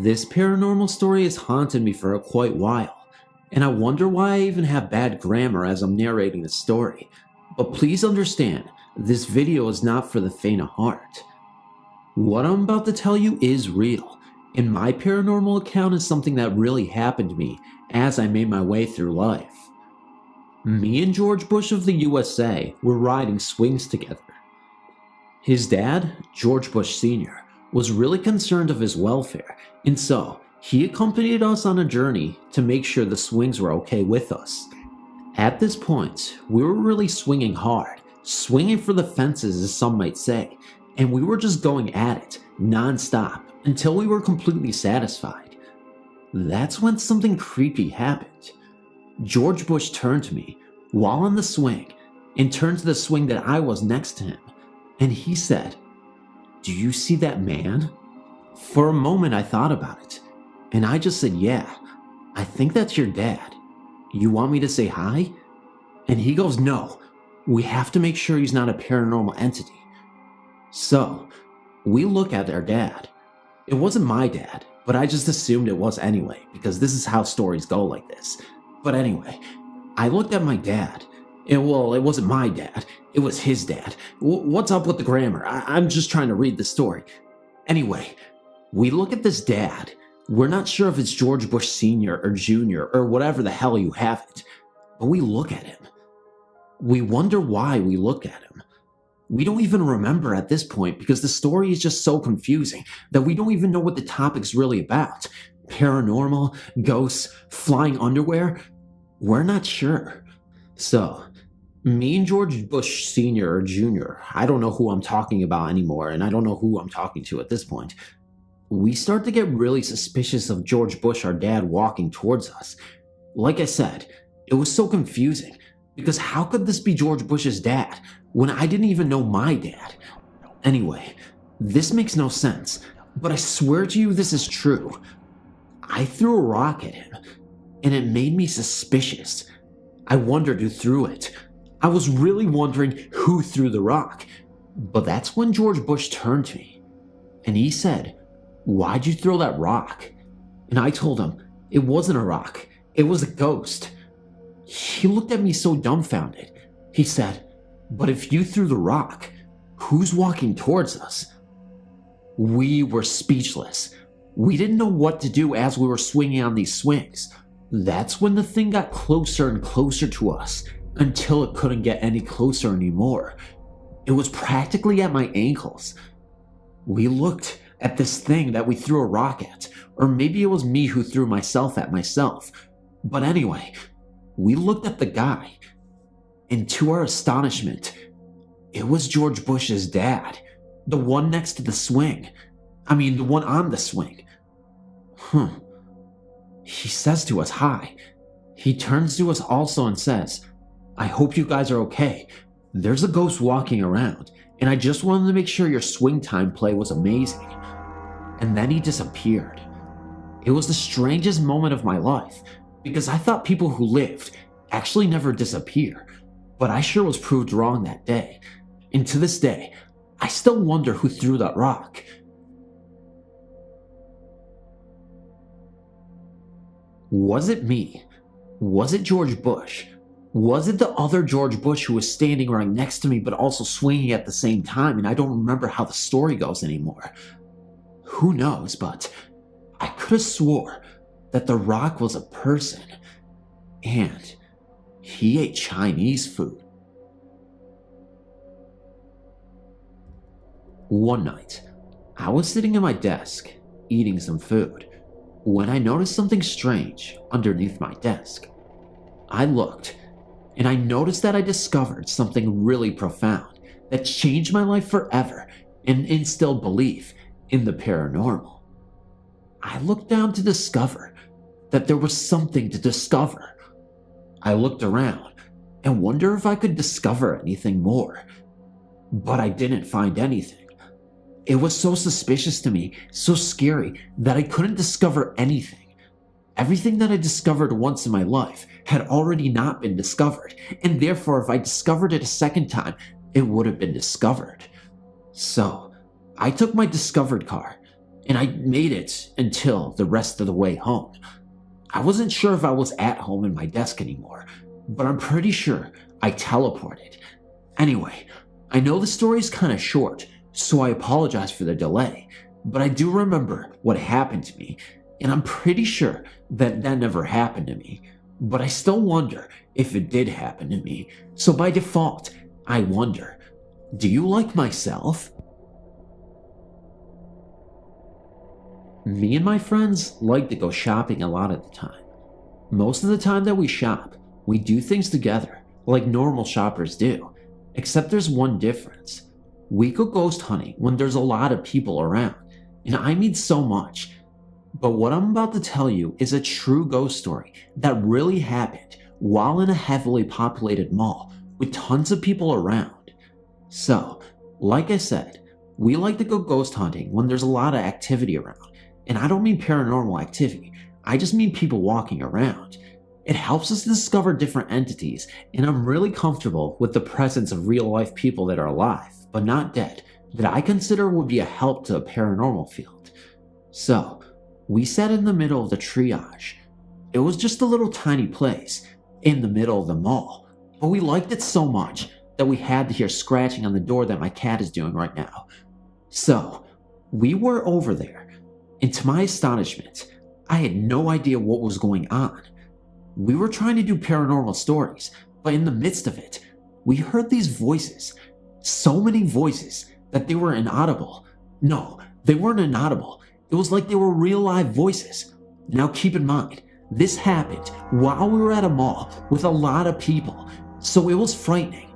This paranormal story has haunted me for quite a while, and I wonder why I even have bad grammar as I'm narrating the story. But please understand, this video is not for the faint of heart. What I'm about to tell you is real, and my paranormal account is something that really happened to me as I made my way through life. Me and George Bush of the USA were riding swings together. His dad, George Bush Sr., was really concerned of his welfare, and so he accompanied us on a journey to make sure the swings were okay with us. At this point, we were really swinging hard, swinging for the fences as some might say, and we were just going at it, non-stop, until we were completely satisfied. That's when something creepy happened. George Bush turned to me, while on the swing, and turned to the swing that I was next to him, and he said, "Do you see that man?" For a moment I thought about it, and I just said, "Yeah, I think that's your dad. You want me to say hi?" And he goes, "No, we have to make sure he's not a paranormal entity." So, we look at our dad. It wasn't my dad, but I just assumed it was anyway, because this is how stories go like this. But anyway, I looked at my dad. It wasn't my dad, it was his dad. What's up with the grammar? I'm just trying to read the story. Anyway, we look at this dad. We're not sure if it's George Bush Sr. or Jr. or whatever the hell you have it, but we look at him. We wonder why we look at him. We don't even remember at this point because the story is just so confusing that we don't even know what the topic's really about. Paranormal, ghosts, flying underwear? We're not sure. So, me and George Bush Sr. or Jr., I don't know who I'm talking about anymore, and I don't know who I'm talking to at this point. We start to get really suspicious of George Bush, our dad, walking towards us. Like I said, it was so confusing, because how could this be George Bush's dad when I didn't even know my dad? Anyway, this makes no sense, but I swear to you this is true. I threw a rock at him, and it made me suspicious. I wondered who threw it. I was really wondering who threw the rock. But that's when George Bush turned to me, and he said, "Why'd you throw that rock?" And I told him, it wasn't a rock, it was a ghost. He looked at me so dumbfounded. He said, "But if you threw the rock, who's walking towards us?" We were speechless. We didn't know what to do as we were swinging on these swings. That's when the thing got closer and closer to us, until it couldn't get any closer anymore. It was practically at my ankles. We looked at this thing that we threw a rock at, or maybe it was me who threw myself at myself. But anyway, we looked at the guy, and to our astonishment, it was George Bush's dad, the one next to the swing. The one on the swing. He says to us hi. He turns to us also and says, "I hope you guys are okay. There's a ghost walking around, and I just wanted to make sure your swing time play was amazing." And then he disappeared. It was the strangest moment of my life, because I thought people who lived actually never disappear, but I sure was proved wrong that day. And to this day, I still wonder who threw that rock. Was it me? Was it George Bush? Was it the other George Bush who was standing right next to me but also swinging at the same time, and I don't remember how the story goes anymore? Who knows, but I could have swore that the rock was a person, and he ate Chinese food. One night, I was sitting at my desk, eating some food, when I noticed something strange underneath my desk. I looked, and I noticed that I discovered something really profound that changed my life forever and instilled belief in the paranormal. I looked down to discover that there was something to discover. I looked around and wondered if I could discover anything more, but I didn't find anything. It was so suspicious to me, so scary, that I couldn't discover anything. Everything that I discovered once in my life had already not been discovered, and therefore if I discovered it a second time, it would have been discovered. So, I took my discovered car and I made it until the rest of the way home. I wasn't sure if I was at home in my desk anymore, but I'm pretty sure I teleported. Anyway, I know the story is kind of short, so I apologize for the delay, but I do remember what happened to me, and I'm pretty sure that never happened to me, but I still wonder if it did happen to me, so by default, I wonder, do you like myself? Me and my friends like to go shopping a lot of the time. Most of the time that we shop, we do things together, like normal shoppers do, except there's one difference. We go ghost hunting when there's a lot of people around, and I mean so much. But what I'm about to tell you is a true ghost story that really happened while in a heavily populated mall with tons of people around. So, like I said, we like to go ghost hunting when there's a lot of activity around. And I don't mean paranormal activity, I just mean people walking around. It helps us discover different entities, and I'm really comfortable with the presence of real life people that are alive, but not dead, that I consider would be a help to a paranormal field. So, we sat in the middle of the triage. It was just a little tiny place in the middle of the mall, but we liked it so much that we had to hear scratching on the door that my cat is doing right now. So, we were over there, and to my astonishment, I had no idea what was going on. We were trying to do paranormal stories, but in the midst of it, we heard these voices. So many voices that they were inaudible. No, they weren't inaudible. It was like they were real live voices. Now keep in mind, this happened while we were at a mall with a lot of people, so it was frightening.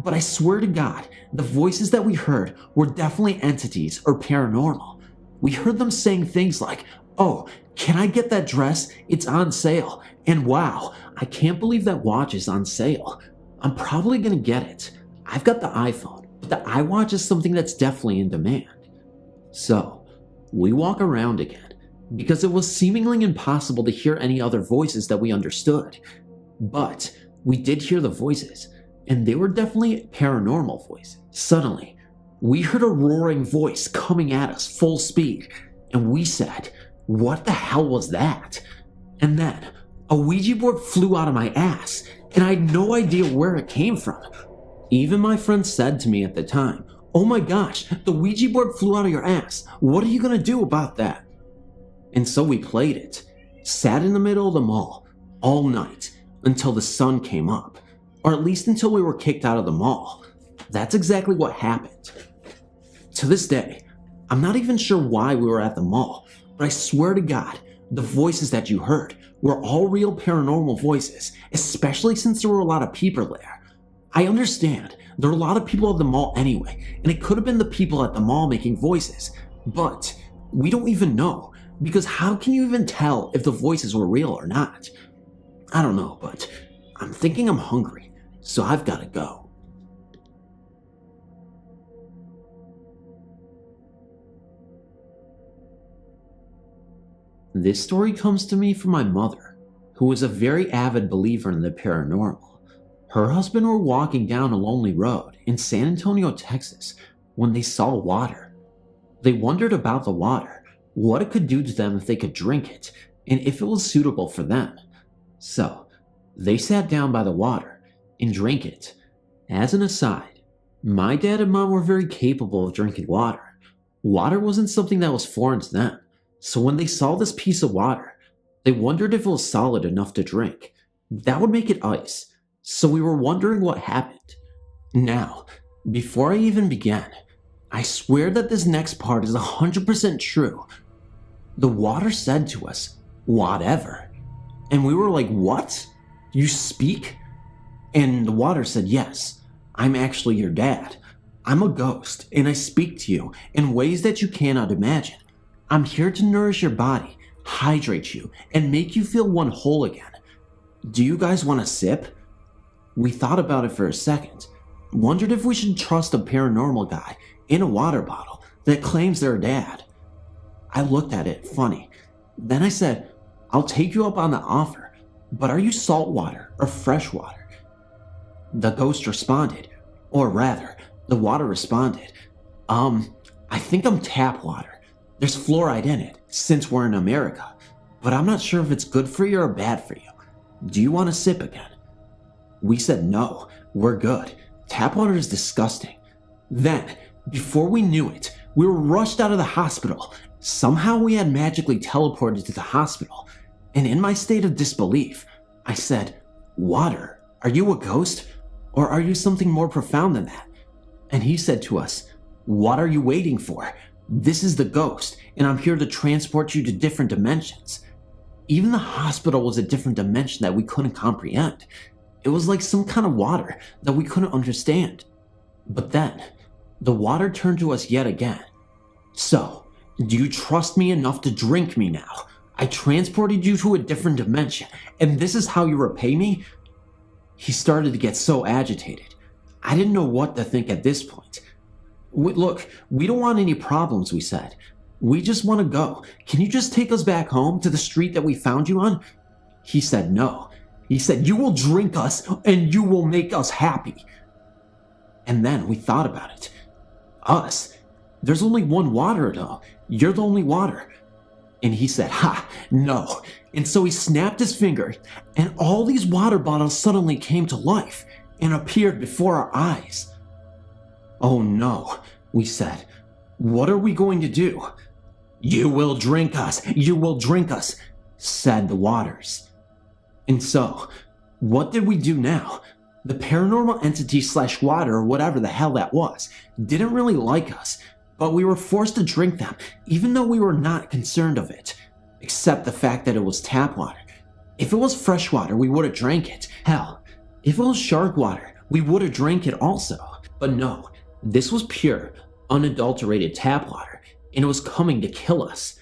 But I swear to God, the voices that we heard were definitely entities or paranormal. We heard them saying things like, "Oh, can I get that dress? It's on sale. And wow, I can't believe that watch is on sale. I'm probably gonna get it. I've got the iPhone, but the iWatch is something that's definitely in demand." So, we walk around again, because it was seemingly impossible to hear any other voices that we understood. But we did hear the voices, and they were definitely paranormal voices. Suddenly, we heard a roaring voice coming at us full speed, and we said, "What the hell was that?" And then, a Ouija board flew out of my ass, and I had no idea where it came from. Even my friend said to me at the time, "Oh my gosh, the Ouija board flew out of your ass. What are you gonna do about that?" And so we played it, sat in the middle of the mall, all night, until the sun came up. Or at least until we were kicked out of the mall. That's exactly what happened. To this day, I'm not even sure why we were at the mall, but I swear to God, the voices that you heard were all real paranormal voices, especially since there were a lot of people there. I understand, there are a lot of people at the mall anyway, and it could have been the people at the mall making voices, but we don't even know, because how can you even tell if the voices were real or not? I don't know, but I'm thinking I'm hungry, so I've gotta go. This story comes to me from my mother, who was a very avid believer in the paranormal. Her husband were walking down a lonely road in San Antonio, Texas, when they saw water. They wondered about the water, what it could do to them if they could drink it, and if it was suitable for them. So, they sat down by the water and drank it. As an aside, my dad and mom were very capable of drinking water. Water wasn't something that was foreign to them, so when they saw this piece of water, they wondered if it was solid enough to drink. That would make it ice, so we were wondering what happened. Now, before I even began, I swear that this next part is 100% true. The water said to us, "Whatever." And we were like, "What? You speak?" And the water said, "Yes, I'm actually your dad. I'm a ghost, and I speak to you in ways that you cannot imagine. I'm here to nourish your body, hydrate you, and make you feel one whole again. Do you guys want a sip?" We thought about it for a second, wondered if we should trust a paranormal guy in a water bottle that claims they're a dad. I looked at it funny. Then I said, "I'll take you up on the offer, but are you salt water or fresh water?" The ghost responded, or rather, the water responded, I think I'm tap water. There's fluoride in it, since we're in America, but I'm not sure if it's good for you or bad for you. Do you want to sip again? We said no, we're good. Tap water is disgusting. Then, before we knew it, we were rushed out of the hospital. Somehow we had magically teleported to the hospital, and in my state of disbelief, I said, "Water, are you a ghost? Or are you something more profound than that?" And he said to us, "What are you waiting for? This is the ghost, and I'm here to transport you to different dimensions." Even the hospital was a different dimension that we couldn't comprehend. It was like some kind of water that we couldn't understand. But then, the water turned to us yet again. "So, do you trust me enough to drink me now? I transported you to a different dimension, and this is how you repay me?" He started to get so agitated. I didn't know what to think at this point. "Look, we don't want any problems," we said. "We just want to go. Can you just take us back home to the street that we found you on?" He said no. He said, "You will drink us and you will make us happy." And then we thought about it. Us? There's only one water though. You're the only water. And he said, "Ha, no." And so he snapped his finger, and all these water bottles suddenly came to life and appeared before our eyes. "Oh no," we said. "What are we going to do?" "You will drink us, you will drink us," said the waters. And so, what did we do now? The paranormal entity / water, or whatever the hell that was, didn't really like us, but we were forced to drink them, even though we were not concerned of it, except the fact that it was tap water. If it was fresh water, we would have drank it. Hell, if it was shark water, we would have drank it also. But no, this was pure, unadulterated tap water, and it was coming to kill us.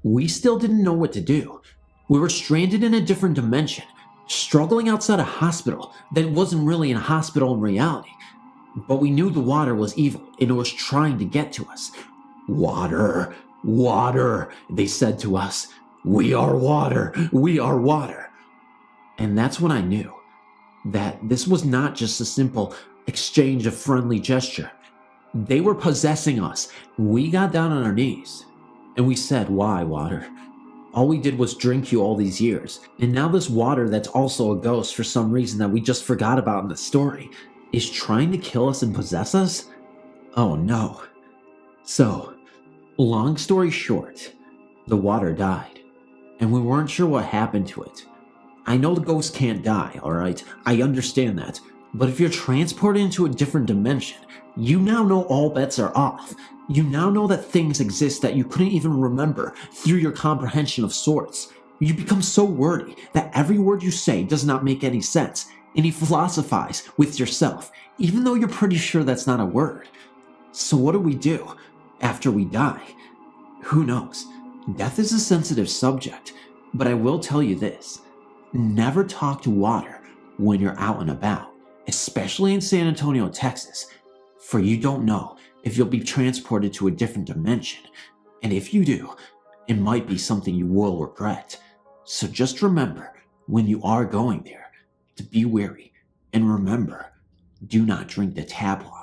We still didn't know what to do. We were stranded in a different dimension, struggling outside a hospital that wasn't really a hospital in reality. But we knew the water was evil, and it was trying to get to us. "Water, water," they said to us. "We are water, we are water." And that's when I knew that this was not just a simple exchange of friendly gesture. They were possessing us. We got down on our knees, and we said, "Why, water? All we did was drink you all these years, and now this water that's also a ghost for some reason that we just forgot about in the story is trying to kill us and possess us? Oh no." So, long story short, the water died, and we weren't sure what happened to it. I know the ghost can't die, alright? I understand that. But if you're transported into a different dimension, you now know all bets are off. You now know that things exist that you couldn't even remember through your comprehension of sorts. You become so wordy that every word you say does not make any sense, and you philosophize with yourself, even though you're pretty sure that's not a word. So what do we do after we die? Who knows? Death is a sensitive subject, but I will tell you this. Never talk to water when you're out and about, especially in San Antonio, Texas, for you don't know if you'll be transported to a different dimension, and if you do, it might be something you will regret. So just remember, when you are going there, to be wary, and remember, do not drink the tap water.